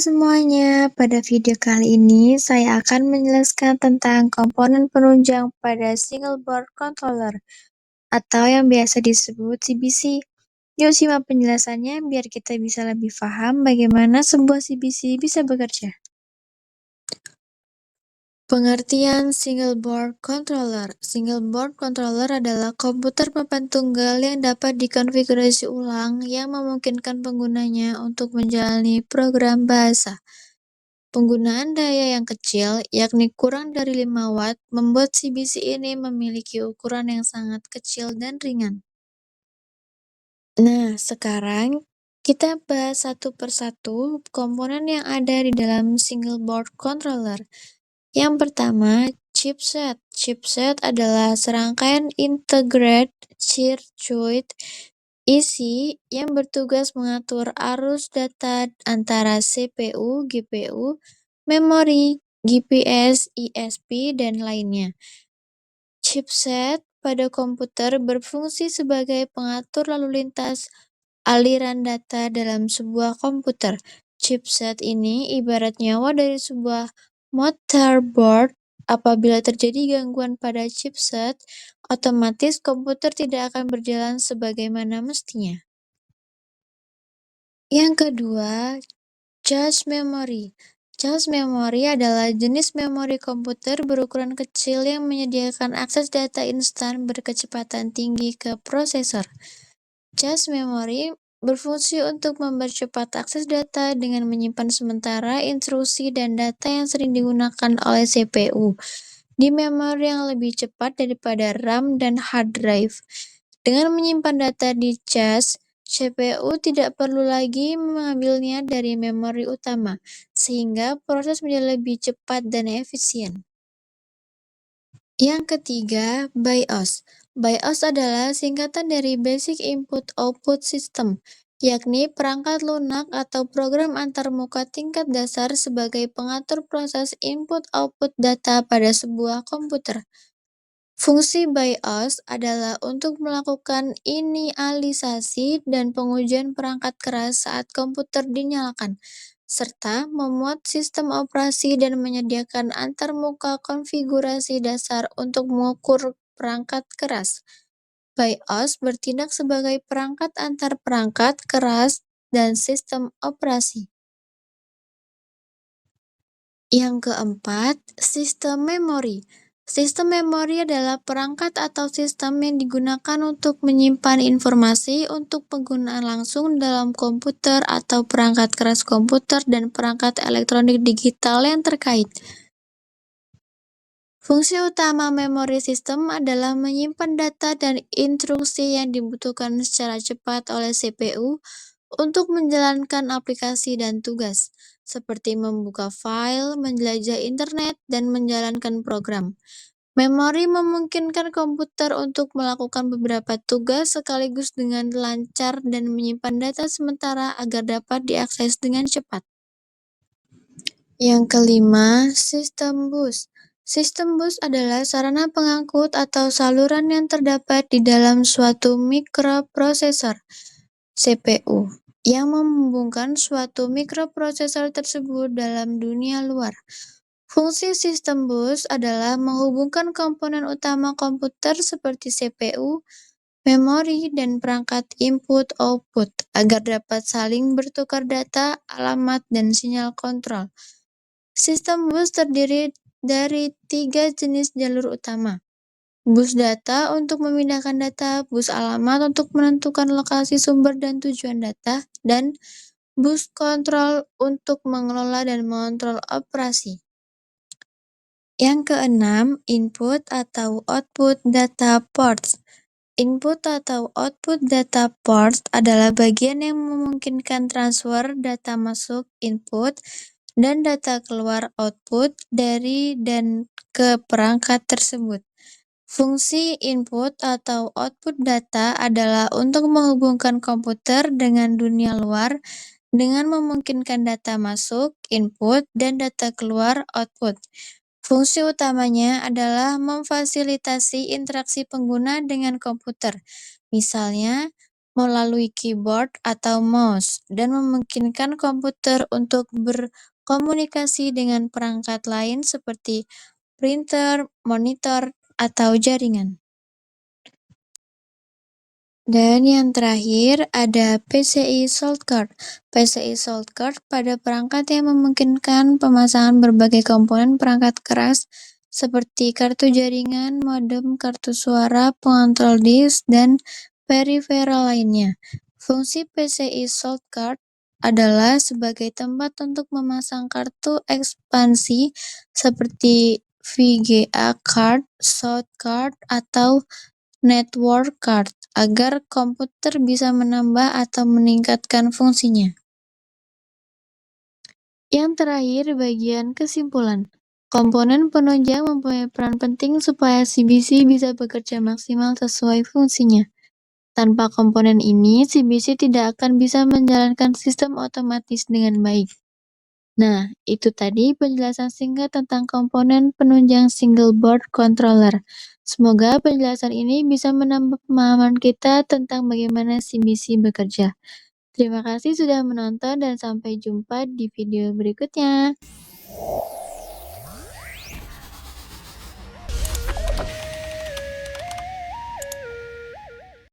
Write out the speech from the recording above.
semuanya, pada video kali ini saya akan menjelaskan tentang komponen penunjang pada single board controller atau yang biasa disebut CBC. Yuk simak penjelasannya biar kita bisa lebih paham bagaimana sebuah CBC bisa bekerja. Pengertian single board controller. Single board controller adalah komputer papan tunggal yang dapat dikonfigurasi ulang yang memungkinkan penggunanya untuk menjalani program bahasa. Penggunaan daya yang kecil, yakni kurang dari 5 watt, membuat CBC ini memiliki ukuran yang sangat kecil dan ringan. Nah, sekarang kita bahas satu persatu komponen yang ada di dalam single board controller. Yang pertama, chipset. Chipset adalah serangkaian integrated circuit isi yang bertugas mengatur arus data antara CPU, GPU, memori, GPS, ISP, dan lainnya. Chipset pada komputer berfungsi sebagai pengatur lalu lintas aliran data dalam sebuah komputer. Chipset ini ibarat nyawa dari sebuah motherboard. Apabila terjadi gangguan pada chipset, otomatis komputer tidak akan berjalan sebagaimana mestinya. Yang kedua, cache memory. Cache memory adalah jenis memori komputer berukuran kecil yang menyediakan akses data instan berkecepatan tinggi ke prosesor. Cache memory berfungsi untuk mempercepat akses data dengan menyimpan sementara instruksi dan data yang sering digunakan oleh CPU di memori yang lebih cepat daripada RAM dan hard drive. Dengan menyimpan data di cache, CPU tidak perlu lagi mengambilnya dari memori utama, sehingga proses menjadi lebih cepat dan efisien. Yang ketiga, BIOS. BIOS adalah singkatan dari Basic Input Output System, yakni perangkat lunak atau program antarmuka tingkat dasar sebagai pengatur proses input-output data pada sebuah komputer. Fungsi BIOS adalah untuk melakukan inialisasi dan pengujian perangkat keras saat komputer dinyalakan, serta memuat sistem operasi dan menyediakan antarmuka konfigurasi dasar untuk mengukur perangkat keras. BIOS bertindak sebagai perangkat antar perangkat keras dan sistem operasi. Yang keempat, sistem memori. Sistem memori adalah perangkat atau sistem yang digunakan untuk menyimpan informasi untuk penggunaan langsung dalam komputer atau perangkat keras komputer dan perangkat elektronik digital yang terkait. Fungsi utama memori sistem adalah menyimpan data dan instruksi yang dibutuhkan secara cepat oleh CPU untuk menjalankan aplikasi dan tugas, seperti membuka file, menjelajah internet, dan menjalankan program. Memori memungkinkan komputer untuk melakukan beberapa tugas sekaligus dengan lancar dan menyimpan data sementara agar dapat diakses dengan cepat. Yang kelima, sistem bus. Sistem bus adalah sarana pengangkut atau saluran yang terdapat di dalam suatu mikroprosesor CPU yang menghubungkan suatu mikroprosesor tersebut dalam dunia luar. Fungsi sistem bus adalah menghubungkan komponen utama komputer seperti CPU, memori, dan perangkat input-output agar dapat saling bertukar data, alamat, dan sinyal kontrol. Sistem bus terdiri dari 3 jenis jalur utama. Bus data untuk memindahkan data, bus alamat untuk menentukan lokasi sumber dan tujuan data, dan bus kontrol untuk mengelola dan mengontrol operasi. Yang keenam, input atau output data ports. Input atau output data ports adalah bagian yang memungkinkan transfer data masuk input dan data keluar output dari dan ke perangkat tersebut. Fungsi input atau output data adalah untuk menghubungkan komputer dengan dunia luar dengan memungkinkan data masuk, input, dan data keluar, output. Fungsi utamanya adalah memfasilitasi interaksi pengguna dengan komputer. Misalnya, melalui keyboard atau mouse dan memungkinkan komputer untuk berkomunikasi dengan perangkat lain seperti printer, monitor, atau jaringan. Dan yang terakhir ada PCI Salt Card. PCI Salt Card pada perangkat yang memungkinkan pemasangan berbagai komponen perangkat keras seperti kartu jaringan, modem, kartu suara, pengontrol disk, dan peripheral lainnya. Fungsi PCI Salt Card adalah sebagai tempat untuk memasang kartu ekspansi seperti VGA card, sound card, atau network card agar komputer bisa menambah atau meningkatkan fungsinya. Yang terakhir, bagian kesimpulan. Komponen penunjang mempunyai peran penting supaya CBC bisa bekerja maksimal sesuai fungsinya. Tanpa komponen ini, CBC tidak akan bisa menjalankan sistem otomatis dengan baik. Nah, itu tadi penjelasan singkat tentang komponen penunjang single board controller. Semoga penjelasan ini bisa menambah pemahaman kita tentang bagaimana CBC bekerja. Terima kasih sudah menonton dan sampai jumpa di video berikutnya.